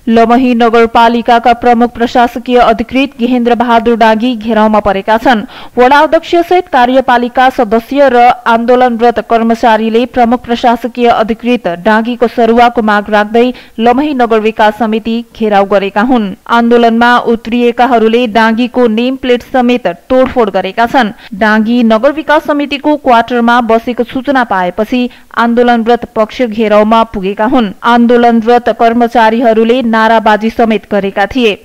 लमही नगरपालिकाका प्रमुख प्रशासकीय अधिकृत गेहेन्द्र बहादुर डाँगी घेराउमा परेका छन्। वडा अध्यक्ष सहित कार्यपालिका सदस्य र आन्दोलनरत कर्मचारीले प्रमुख प्रशासकीय अधिकृत डाँगीको सरुवाको माग राख्दै लमही नगर विकास समिति घेराउ गरेका हुन्। आन्दोलनमा उत्रिएकाहरूले डाँगीको नेम प्लेट समेत तोडफोड गरेका छन्। डाँगी नगर विकास समितिको क्वार्टरमा बसेको सूचना पाएपछि आन्दोलनरत पक्ष घेराउमा पुगेका हुन्। आन्दोलनरत कर्मचारीहरूले नाराबाजी समेत गरेका थिए।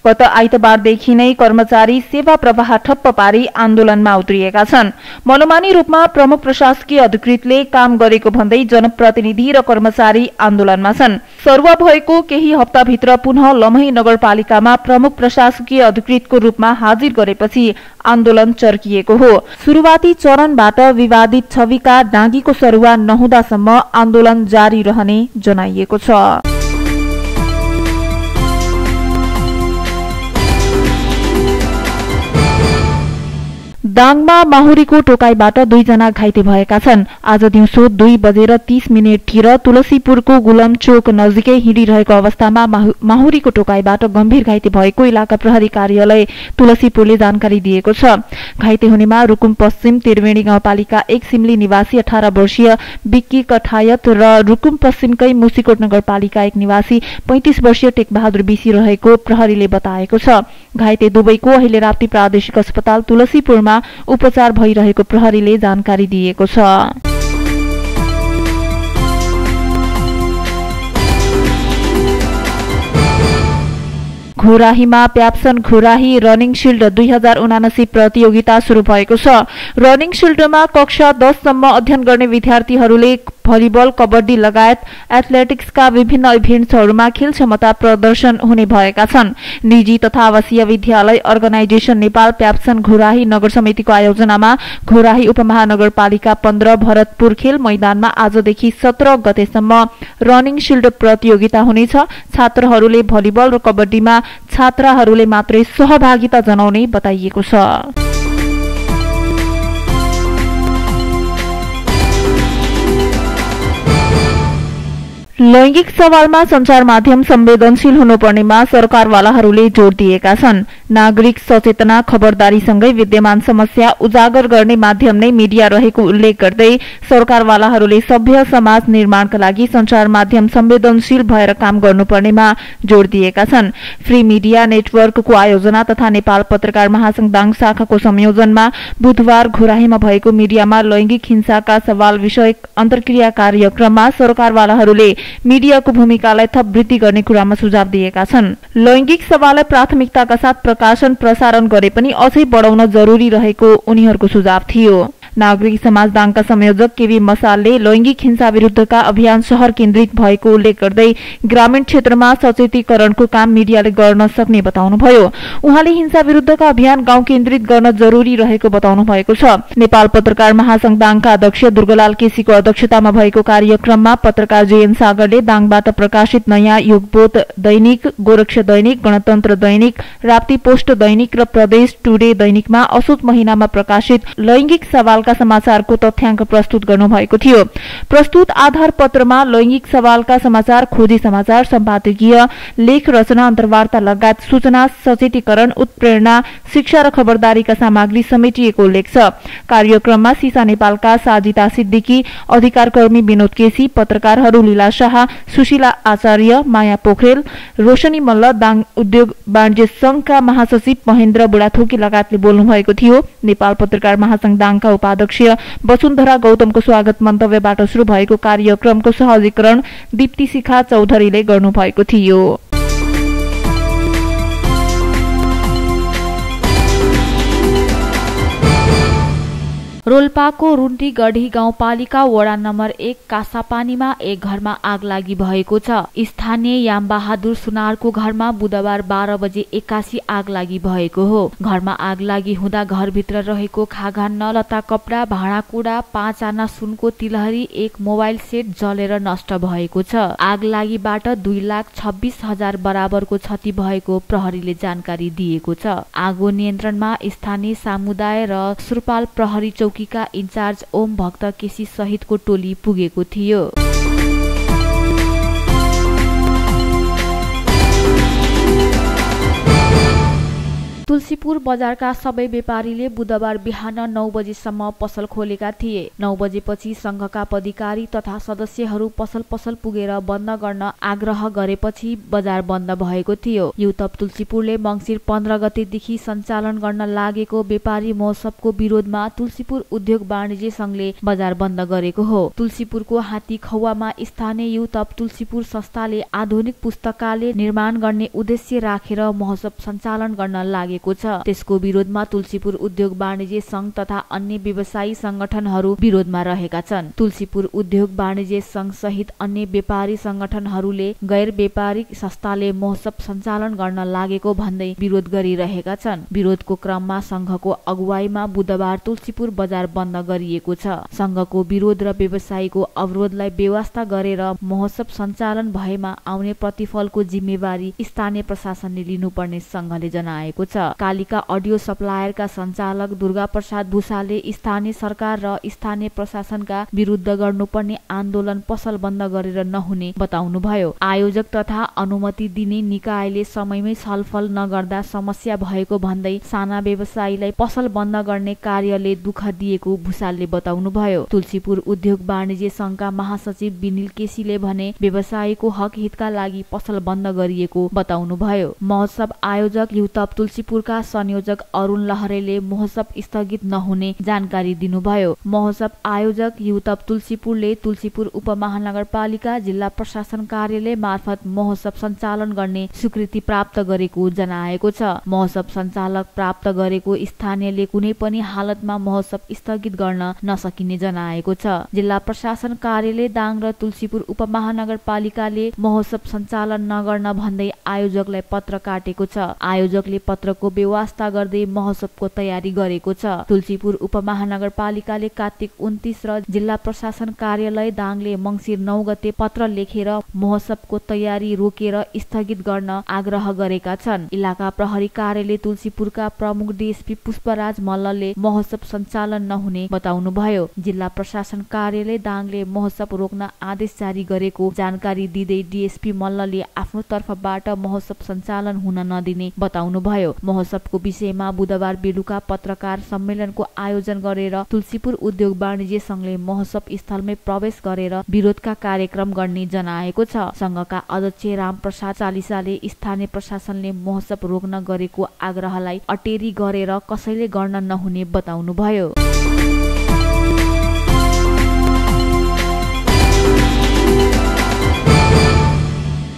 गत आइतबारदेखि नै कर्मचारी सेवा प्रवाह ठप्प पारी आन्दोलनमा उत्रिएका छन्। मनोमानी रूपमा प्रमुख प्रशासकीय अधिकृतले काम गरेको भन्दै जनप्रतिनिधि र कर्मचारी आन्दोलनमा छन्। सरुवा भएको केही हप्ताभित्र पुनः लमही नगरपालिकामा प्रमुख प्रशासकीय अधिकृतको रूपमा हाजिर गरेपछि आन्दोलन चर्किएको हो। सुरुवाती चरणबाट विवादित छविका डाँगीको सरुवा नहुँदासम्म आन्दोलन जारी रहने जनाइएको छ। दाङमा माहुरीको टोकाइबाट 2 जना घाइते भएका छन्। आज दिउँसो 2:30 तुलसीपुरको गुलम चोक नजिकै हिँडिरहेको अवस्थामा माहुरीको टोकाइबाट गम्भीर घाइते भएको इलाका प्रहरी कार्यालय तुलसीपुरले जानकारी दिएको छ। घाइते हुनेमा रुकुम पश्चिम त्रिवेणी गाउँपालिका 1 सिमली निवासी 18 वर्षीय बिक्की कठायत र रुकुम पश्चिमकै मुसीकोट नगरपालिका 1 निवासी 35 वर्षीय टेकबहादुर बिसी रहेको प्रहरीले बताएको छ। घाइते दुवैको अहिले राप्ती प्रादेशिक अस्पताल तुलसीपुरमा उपचार भइरहेको प्रहरीले जानकारी दिएको छ। घोराहीमा प्याप्सन घोराही रनिङ शिल्ड 2079 प्रतियोगिता शुरू भएको छ। रनिङ शिल्डमा कक्षा 10 सम्म अध्ययन गर्ने विद्यार्थीहरूले भलिबल, कबड्डी लगायत एथलेटिक्सका विभिन्न इभेन्ट्सहरूमा खेल क्षमता प्रदर्शन हुने भएका छन्। निजी तथा आवासीय विद्यालय अर्गनाइजेशन नेपाल प्याप्सन घोराही नगर समितिको आयोजनामा घोराही उपमहानगरपालिका 15 भरतपुर खेल मैदानमा आजदेखि 17 गतेसम्म रनिङ शिल्ड प्रतियोगिता हुनेछ। छात्रहरूले भलिबल र कबड्डीमा छात्राहरूले मात्रै सहभागिता जनाउने बताइएको छ। लैंगिक सवालमा संचार माध्यम संवेदनशील हुनुपर्नेमा सरकारवालाहरूले जोड़ दिएका छन्। नागरिक सचेतना खबरदारीसँगै विद्यमान समस्या उजागर गर्ने माध्यम नै मिडिया रहेको उल्लेख गर्दै सरकारवालाहरूले सभ्य समाज निर्माणका लागि संचार माध्यम संवेदनशील भएर काम गर्नुपर्नेमा जोड़ दिएका छन्। फ्री मिडिया नेटवर्कको आयोजना तथा नेपाल पत्रकार महासंघ दाङ शाखाको संयोजनमा बुधबार घोराहीमा भएको मिडियामा लैंगिक हिंसाका सवाल विषयक अन्तर्क्रिया कार्यक्रममा सरकारवालाहरूले मिडियाको भूमिकालाई थप वृद्धि गर्ने कुरामा सुझाव दिएका छन्। लैंगिक सवाललाई प्राथमिकताका साथ प्रकाशन प्रसारण गरे पनि अझै बढाउन जरुरी रहेको उनीहरूको सुझाव थियो। नागरिक समाज दाङका संयोजक केवी मसालले लैंगिक हिंसा विरुद्धका अभियान शहर केन्द्रित भएको उल्लेख गर्दै ग्रामीण क्षेत्रमा सचेतीकरणको काम मिडियाले गर्न सक्ने बताउनुभयो। उहाँले हिंसा विरुद्धका अभियान गाउँ केन्द्रित गर्न जरुरी रहेको बताउनु भएको छ। नेपाल पत्रकार महासंघ दाङका अध्यक्ष दुर्गालाल केसीको अध्यक्षतामा भएको कार्यक्रममा पत्रकार जेएन सागरले दाङबाट प्रकाशित नयाँ युगबोध दैनिक, गोरक्ष दैनिक, गणतन्त्र दैनिक, राप्ती पोस्ट दैनिक र प्रदेश टुडे दैनिकमा असोज महिनामा प्रकाशित लैंगिक सवाल समाचारको तथ्याङ्क प्रस्तुत गर्नुभएको थियो। प्रस्तुत आधार पत्रमा लैंगिक सवालका समाचार, खोजी समाचार, सम्पादकीय लेख रचना, अन्तर्वार्ता लगायत सूचना, सचेतीकरण, उत्प्रेरणा, शिक्षा र खबरदारीका सामग्री समेटिएको उल्लेख छ। कार्यक्रममा सिसा नेपालका साजिता सिद्दिकी, अधिकारकर्मी विनोद केसी, पत्रकारहरू लीला शाह, सुशीला आचार्य, माया पोखरेल, रोशनी मल्ल, दाङ उद्योग वाणिज्य संघका महासचिव महेन्द्र बुढाथोकी लगायतले बोल्नु भएको थियो। नेपाल पत्रकार महासंघ दाङका उपाध्यक्ष वसुन्धरा गौतमको स्वागत मन्तव्यबाट शुरू भएको कार्यक्रमको सहजीकरण दीप्ति शिखा चौधरीले गर्नुभएको थियो। रोल्पाको रुन्टी गढी गाउँपालिका वडा नम्बर 1 कासापानीमा एक घरमा आग लागि भएको छ। स्थानीय यामबहादुर सुनारको घरमा बुधबार 12 बजे 81 आग लागि भएको हो। घरमा आग लागि हुँदा घरभित्र रहेको खाघान्न, लता कपडा, भाँडाकुँडा, 5 आना सुनको तिलहरी, एक मोबाइल सेट जलेर नष्ट भएको छ। आग लागिबाट 2,26,000 बराबरको क्षति भएको प्रहरीले जानकारी दिएको छ। आगो नियन्त्रणमा स्थानीय समुदाय र सुरपाल प्रहरी चौकीका इन्चार्ज ओम भक्त केसी सहितको टोली पुगेको थियो। तुलसीपुर बजारका सबै व्यापारीले बुधबार बिहान 9 बजेसम्म पसल खोलेका थिए। 9 बजेपछि संघका पदाधिकारी तथा सदस्यहरू पसल पुगेर बन्द गर्न आग्रह गरेपछि बजार बन्द भएको थियो। युतप तुलसीपुरले मङ्सिर 15 गतेदेखि सञ्चालन गर्न लागेको व्यापारी महोत्सवको विरोधमा तुलसीपुर उद्योग वाणिज्य संघले बजार बन्द गरेको हो। तुलसीपुरको हात्ती खौवामा स्थानीय युतप तुलसीपुर संस्थाले आधुनिक पुस्तकालय निर्माण गर्ने उद्देश्य राखेर महोत्सव सञ्चालन गर्न लागेको छ। त्यसको विरोधमा तुलसीपुर उद्योग वाणिज्य संघ तथा अन्य व्यवसायी संगठनहरू विरोधमा रहेका छन्। तुलसीपुर उद्योग वाणिज्य संघ सहित अन्य व्यापारी संगठनहरूले गैर व्यापारिक संस्थाले महोत्सव सञ्चालन गर्न लागेको भन्दै विरोध गरिरहेका छन्। विरोधको क्रममा संघको अगुवाईमा बुधबार तुलसीपुर बजार बन्द गरिएको छ। संघको विरोध र व्यवसायीको अवरोधलाई बेवास्ता गरेर महोत्सव सञ्चालन भएमा आउने प्रतिफलको जिम्मेवारी स्थानीय प्रशासनले लिनुपर्ने संघले जनाएको छ। कालिका अडियो सप्लायरका सञ्चालक दुर्गा प्रसाद भूषालले स्थानीय सरकार र स्थानीय प्रशासनका विरुद्ध गर्नुपर्ने आन्दोलन पसल बन्द गरेर नहुने बताउनुभयो। आयोजक तथा अनुमति दिने निकायले समयमै छलफल नगर्दा समस्या भएको भन्दै साना व्यवसायीलाई पसल बन्द गर्ने कार्यले दुःख दिएको भूषालले बताउनुभयो। तुलसीपुर उद्योग वाणिज्य संघका महासचिव विनिल केसीले भने व्यवसायीको हक हितका लागि पसल बन्द गरिएको बताउनुभयो। महोत्सव आयोजक युतप तुलसीपुरका संयोजक अरुण लहरेले महोत्सव स्थगित नहुने जानकारी दिनुभयो। महोत्सव आयोजक युतप तुलसीपुरले तुलसीपुर उपमहानगरपालिका जिल्ला प्रशासन कार्यालय मार्फत महोत्सव सञ्चालन गर्ने स्वीकृति प्राप्त गरेको जनाएको छ। महोत्सव सञ्चालक प्राप्त गरेको स्थानीयले कुनै पनि हालतमा महोत्सव स्थगित गर्न नसकिने जनाएको छ। जिल्ला प्रशासन कार्यालय दाङ र तुलसीपुर उपमहानगरपालिकाले महोत्सव सञ्चालन नगर्न भन्दै आयोजकलाई पत्र काटेको छ। आयोजकले पत्रको व्यवस्था गर्दै महोत्सवको तयारी गरेको छ। तुलसीपुर उपमहानगरपालिकाले कार्तिक 29 र जिल्ला प्रशासन कार्यालय दाङले मङ्सिर 9 गते पत्र लेखेर महोत्सवको तयारी रोकेर स्थगित गर्न आग्रह गरेका छन्। इलाका प्रहरी कार्यालय तुलसीपुरका प्रमुख डीएसपी पुष्पराज मल्लले महोत्सव सञ्चालन नहुने बताउनुभयो। जिल्ला प्रशासन कार्यालय दाङले महोत्सव रोक्न आदेश जारी गरेको जानकारी दिँदै डीएसपी मल्लले आफ्नो तर्फबाट महोत्सव सञ्चालन हुन नदिने बताउनुभयो। महोत्सवको विषयमा बुधबार बेलुका पत्रकार सम्मेलनको आयोजन गरेर तुलसीपुर उद्योग वाणिज्य संघले महोत्सव स्थलमै प्रवेश गरेर विरोधका कार्यक्रम गर्ने जनाएको छ। संघका अध्यक्ष रामप्रसाद चालिसाले स्थानीय प्रशासनले महोत्सव रोक्न गरेको आग्रहलाई अटेरी गरेर कसैले गर्न नहुने बताउनुभयो।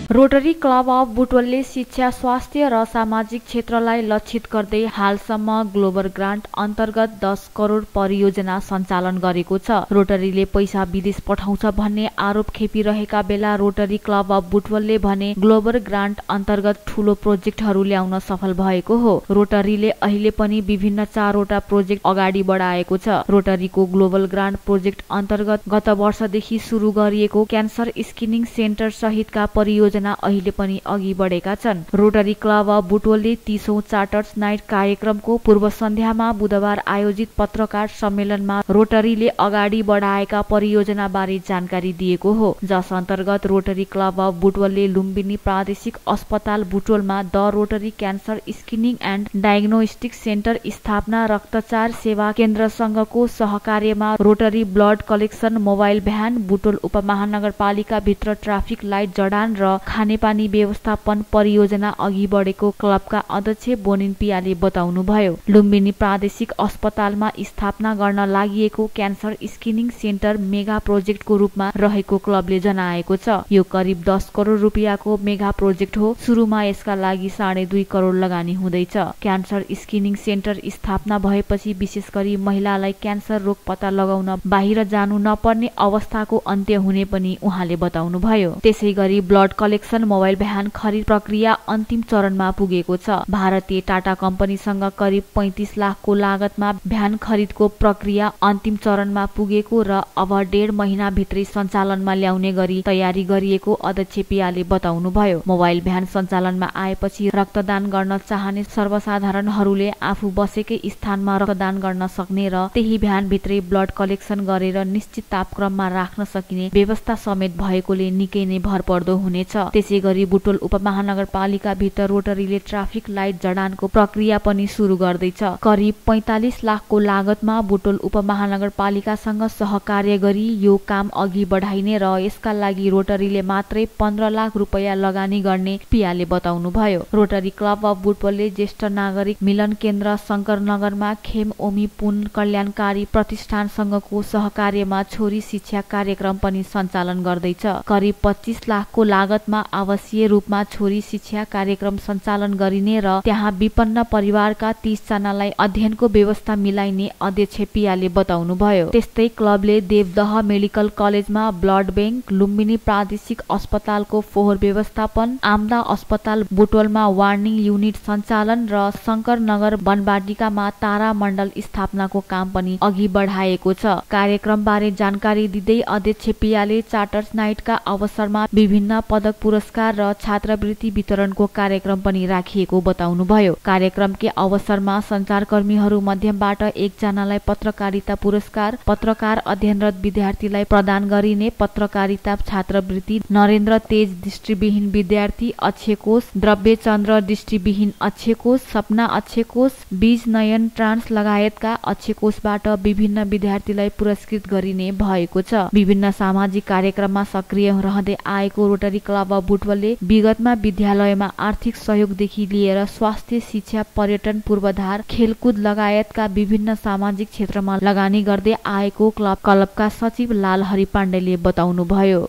रोटरी क्लब अफ बुटवलले शिक्षा, स्वास्थ्य र सामाजिक क्षेत्रलाई लक्षित गर्दै हालसम्म ग्लोबल ग्रान्ट अन्तर्गत 10 करोड परियोजना सञ्चालन गरेको छ। रोटरीले पैसा विदेश पठाउँछ भन्ने आरोप खेपिरहेका बेला रोटरी क्लब अफ बुटवलले भने ग्लोबल ग्रान्ट अन्तर्गत ठूलो प्रोजेक्टहरू ल्याउन सफल भएको हो। रोटरीले अहिले पनि विभिन्न 4वटा प्रोजेक्ट अगाडि बढाएको छ। रोटरीको ग्लोबल ग्रान्ट प्रोजेक्ट अन्तर्गत गत वर्षदेखि सुरु गरिएको क्यान्सर स्क्रिनिङ सेन्टर सहितका परियोजना अहिले पनि अघि बढेका छन्। रोटरी क्लब अफ बुटवलले 30औं चार्टर्स नाइट कार्यक्रमको पूर्व सन्ध्यामा बुधबार आयोजित पत्रकार सम्मेलनमा रोटरीले अगाडि बढाएका परियोजना बारे जानकारी दिएको हो। जस अन्तर्गत रोटरी क्लब अफ बुटवलले लुम्बिनी प्रादेशिक अस्पताल बुटवलमा the Rotary cancer screening and diagnostic centre स्थापना, रक्तचार सेवा केन्द्रसँगको सहकार्यमा Rotary blood collection mobile van, Butwal उपमहानगरपालिका भित्र ट्राफिक लाइट जडान र खानेपानी व्यवस्थापन परियोजना अघि बढेको क्लबका अध्यक्ष बोनिन पियाले बताउनुभयो। लुम्बिनी प्रादेशिक अस्पतालमा स्थापना गर्न लागि क्यान्सर स्क्रिनिङ सेन्टर मेगा प्रोजेक्टको रूपमा रहेको क्लबले जनाएको छ। यो करिब 10 करोड रुपियाँको मेगा प्रोजेक्ट हो। सुरुमा यसका लागि 2.5 करोड लगानी हुँदैछ। क्यान्सर स्क्रिनिङ सेन्टर स्थापना भएपछि विशेष गरी महिलालाई क्यान्सर रोग पत्ता लगाउन बाहिर जानु नपर्ने अवस्थाको अन्त्य हुने पनि उहाँले बताउनुभयो। त्यसैगरी ब्लड कलेक्सन मोबाइल भ्यान खरिद प्रक्रिया अन्तिम चरणमा पुगेको छ। भारतीय टाटा कम्पनीसँग करिब 35 लाखको लागतमा भ्यान खरिदको प्रक्रिया अन्तिम चरणमा पुगेको र अब 1.5 महिनाभित्रै सञ्चालनमा ल्याउने गरी तयारी गरिएको अध्यक्ष पियाले बताउनुभयो। मोबाइल भ्यान सञ्चालनमा आएपछि रक्तदान गर्न चाहने सर्वसाधारणहरूले आफू बसेकै स्थानमा रक्तदान गर्न सक्ने र त्यही भ्यानभित्रै ब्लड कलेक्सन गरेर निश्चित तापक्रममा राख्न सकिने व्यवस्था समेत भएकोले निकै नै भरपर्दो हुनेछ। त्यसैगरी बुटोल उपमहानगरपालिका भित्र रोटरीले ट्राफिक लाइट जडानको प्रक्रिया पनि सुरु गर्दैछ। करिब 45 लाखको लागतमा बुटोल उपमहानगरपालिकासँग सहकार्य गरी यो काम अघि बढाइने र यसका लागि रोटरीले मात्रै 15 लाख रुपैयाँ लगानी गर्ने पियाले बताउनुभयो। रोटरी क्लब अफ बुटोलले ज्येष्ठ नागरिक मिलन केन्द्र शंकरनगरमा खेम ओमी पुन कल्याणकारी प्रतिष्ठानसँगको सहकार्यमा छोरी शिक्षा कार्यक्रम पनि सञ्चालन गर्दैछ। करिब 25 लाखको लागतमा आवासीय रूपमा छोरी शिक्षा कार्यक्रम सञ्चालन गरिने र त्यहाँ विपन्न परिवारका 30 जनालाई अध्ययनको व्यवस्था मिलाइने अध्यक्ष पियाले बताउनुभयो। त्यस्तै क्लबले देवदह मेडिकल कलेजमा ब्लड बैंक, लुम्बिनी प्रादेशिक अस्पतालको फोहोर व्यवस्थापन, आम्दा अस्पताल बुटोलमा वार्निङ युनिट सञ्चालन र शंकरनगर वनवाटिकामा तारा मण्डल स्थापनाको काम पनि अघि बढाएको छ। कार्यक्रमबारे जानकारी दिँदै अध्यक्ष पियाले चार्टर्स नाइटका अवसरमा विभिन्न पदक पुरस्कार र छात्रवृत्ति वितरणको कार्यक्रम पनि राखिएको बताउनुभयो। कार्यक्रमकै अवसरमा सञ्चारकर्मीहरू मध्यबाट 1 जनालाई पत्रकारिता पुरस्कार, पत्रकार अध्ययनरत विद्यार्थीलाई प्रदान गरिने पत्रकारिता छात्रवृत्ति, नरेन्द्र तेज दृष्टिविहीन विद्यार्थी अक्षय कोष, द्रव्यचन्द्र दृष्टिविहीन अक्षय कोष, सपना अक्षय कोष, बीज नयन ट्रान्स लगायतका अक्षय कोषबाट विभिन्न विद्यार्थीलाई पुरस्कृत गरिने भएको छ। विभिन्न सामाजिक कार्यक्रममा सक्रिय रहँदै आएको रोटरी क्लब अफ बुटवलले विगतमा विद्यालयमा आर्थिक सहयोगदेखि लिएर स्वास्थ्य, शिक्षा, पर्यटन, पूर्वाधार, खेलकुद लगायतका विभिन्न सामाजिक क्षेत्रमा लगानी गर्दै आएको क्लबका सचिव लाल हरि पाण्डेले बताउनुभयो।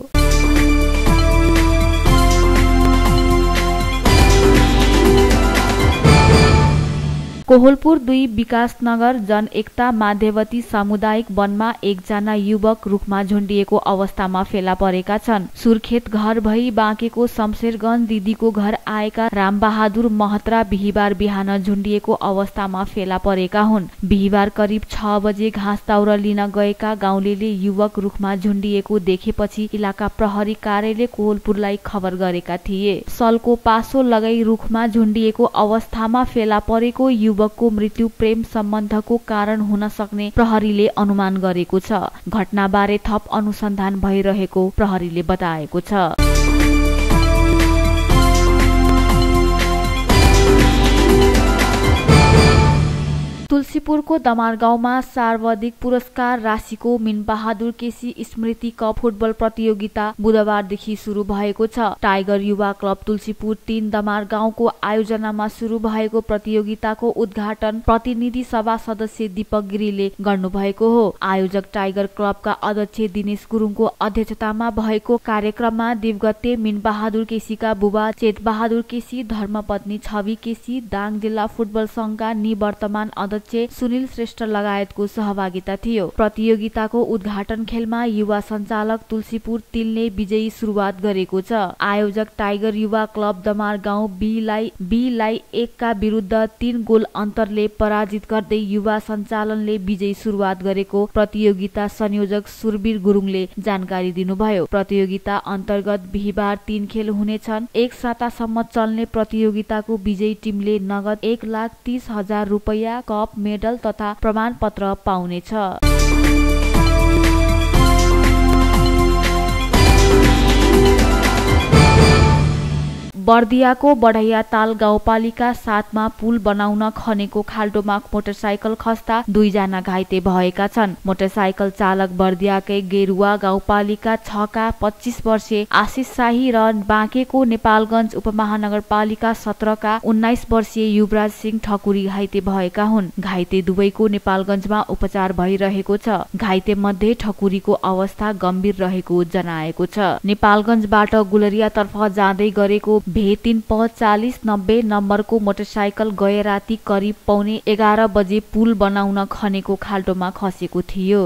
कोहलपुर 2 विकासनगर जन एकता माध्यवती सामुदायिक वनमा 1 जना युवक रुखमा झुन्डिएको अवस्थामा फेला परेका छन्। सुर्खेत घर भई बाँकेको शमशेरगञ्ज दिदीको घर आएका रामबहादुर महत्रा बिहिबार बिहान झुन्डिएको अवस्थामा फेला परेका हुन्। बिहिबार करिब 6 बजे घाँस दाउरा लिन गएका गाउँलेले युवक रुखमा झुन्डिएको देखेपछि इलाका प्रहरी कार्यालय कोहलपुरलाई खबर गरेका थिए। सलको पासो लगाई रुखमा झुन्डिएको अवस्थामा फेला परेको युवकको मृत्यु प्रेम सम्बन्धको कारण हुन सक्ने प्रहरीले अनुमान गरेको छ। घटनाबारे थप अनुसन्धान भइरहेको प्रहरीले बताएको छ। तुलसीपुरको दमारगाउँमा सर्वाधिक पुरस्कार राशिको मिनबहादुर केसी स्मृति कप फुटबल प्रतियोगिता बुधबारदेखि सुरु भएको छ। टाइगर युवा क्लब तुलसीपुर 3 दमारगाउँको आयोजनामा सुरु भएको प्रतियोगिताको उद्घाटन प्रतिनिधि सभा सदस्य दीपक गिरीले गर्नुभएको हो। आयोजक टाइगर क्लबका अध्यक्ष दिनेश गुरुङको अध्यक्षतामा भएको कार्यक्रममा दिवगते मिनबहादुर केसीका बुबा चेतबहादुर केसी, धर्मपत्नी छवि केसी, दाङ जिल्ला फुटबल संघका निवर्तमान अध्यक्ष सुनिल श्रेष्ठ लगायतको सहभागिता थियो। प्रतियोगिताको उद्घाटन खेलमा युवा सञ्चालक तुलसीपुर 3ले विजयी सुरुवात गरेको छ। आयोजक टाइगर युवा क्लब दमारगाउँ बीलाई 1 का विरुद्ध 3 गोल अन्तरले पराजित गर्दै युवा सञ्चालनले विजयी सुरुवात गरेको प्रतियोगिता संयोजक सुरवीर गुरुङले जानकारी दिनुभयो। प्रतियोगिता अन्तर्गत बिहिबार 3 खेल हुनेछन्। 1 सातासम्म चल्ने प्रतियोगिताको विजयी टिमले नगद 1,30,000 रुपैयाँ, कप, मेडल तथा प्रमाणपत्र पाउनेछ। बर्दियाको बढैयाताल गाउँपालिका 7 मा पुल बनाउन खनेको खाल्डोमा मोटरसाइकल खस्दा 2 जना घाइते भएका छन्। मोटरसाइकल चालक बर्दियाकै गेरुवा गाउँपालिका 6 का 25 वर्षीय आशिष शाही र बाँकेको नेपालगञ्ज उपमहानगरपालिका 17 का 19 वर्षीय युवराज सिंह ठकुरी घाइते भएका हुन्। घाइते दुवैको नेपालगञ्जमा उपचार भइरहेको छ। घाइते मध्ये ठकुरीको अवस्था गम्भीर रहेको जनाएको छ। नेपालगञ्जबाट गुलरियातर्फ जाँदै गरेको भे3 प 4090 नम्बरको मोटरसाइकल गए राति करिब पौने 11 बजे पुल बनाउन खनेको खाल्डोमा खसेको थियो।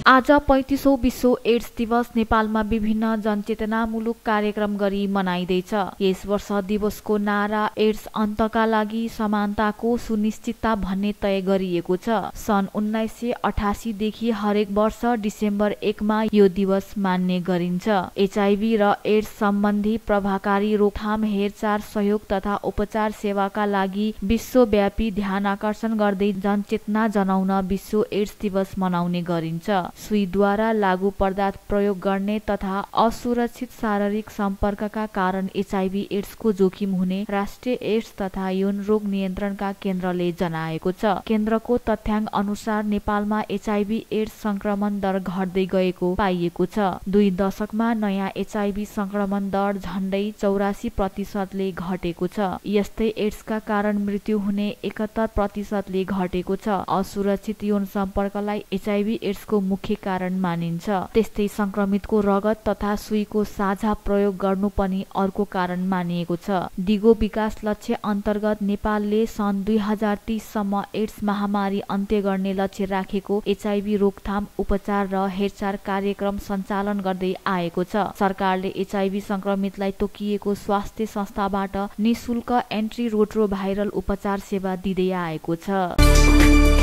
आज 35औं विश्व एड्स दिवस नेपालमा विभिन्न जनचेतनामूलक कार्यक्रम गरी मनाइँदैछ। यस वर्ष दिवसको नारा एड्स अन्तका लागि समानताको सुनिश्चितता भन्ने तय गरिएको छ। सन् 1988 देखि हरेक वर्ष डिसेम्बर 1 मा यो दिवस मान्ने गरिन्छ। एचआईभी र एड्स सम्बन्धी प्रभावकारी रोकथाम, हेरचाह, सहयोग तथा उपचार सेवाका लागि विश्वव्यापी ध्यानआकर्षण गर्दै जनचेतना जनाउन विश्व एड्स दिवस मनाउने गरिन्छ। सुईद्वारा लागू पदार्थ प्रयोग गर्ने तथा असुरक्षित शारीरिक सम्पर्कका कारण एचआईभी एड्सको जोखिम हुने राष्ट्रिय एड्स तथा यौन रोग नियन्त्रणका केन्द्रले जनाएको छ। केन्द्रको तथ्याङ्क अनुसार नेपालमा एचआईभी एड्स संक्रमण दर घट्दै गएको पाइएको छ। 2 दशकमा नयाँ एचआईभी संक्रमण दर झण्डै 84% घटेको छ। यस्तै एड्सका कारण मृत्यु हुने 71% घटेको छ। असुरक्षित यौन सम्पर्कलाई एचआईभी एड्सको मुख्य कारण मानिन्छ। त्यस्तै संक्रमितको रगत तथा सुईको साझा प्रयोग गर्नु पनि अर्को कारण मानिएको छ। दिगो विकास लक्ष्य अन्तर्गत नेपालले सन् 2030 सम्म एड्स महामारी अन्त्य गर्ने लक्ष्य राखेको एचआईभी रोकथाम, उपचार र हेरचाह कार्यक्रम सञ्चालन गर्दै आएको छ। सरकारले एचआईभी संक्रमितलाई तोकिएको स्वास्थ्य संस्थाबाट निशुल्क एन्टी रोट्रोभाइरल उपचार सेवा दिँदै आएको छ।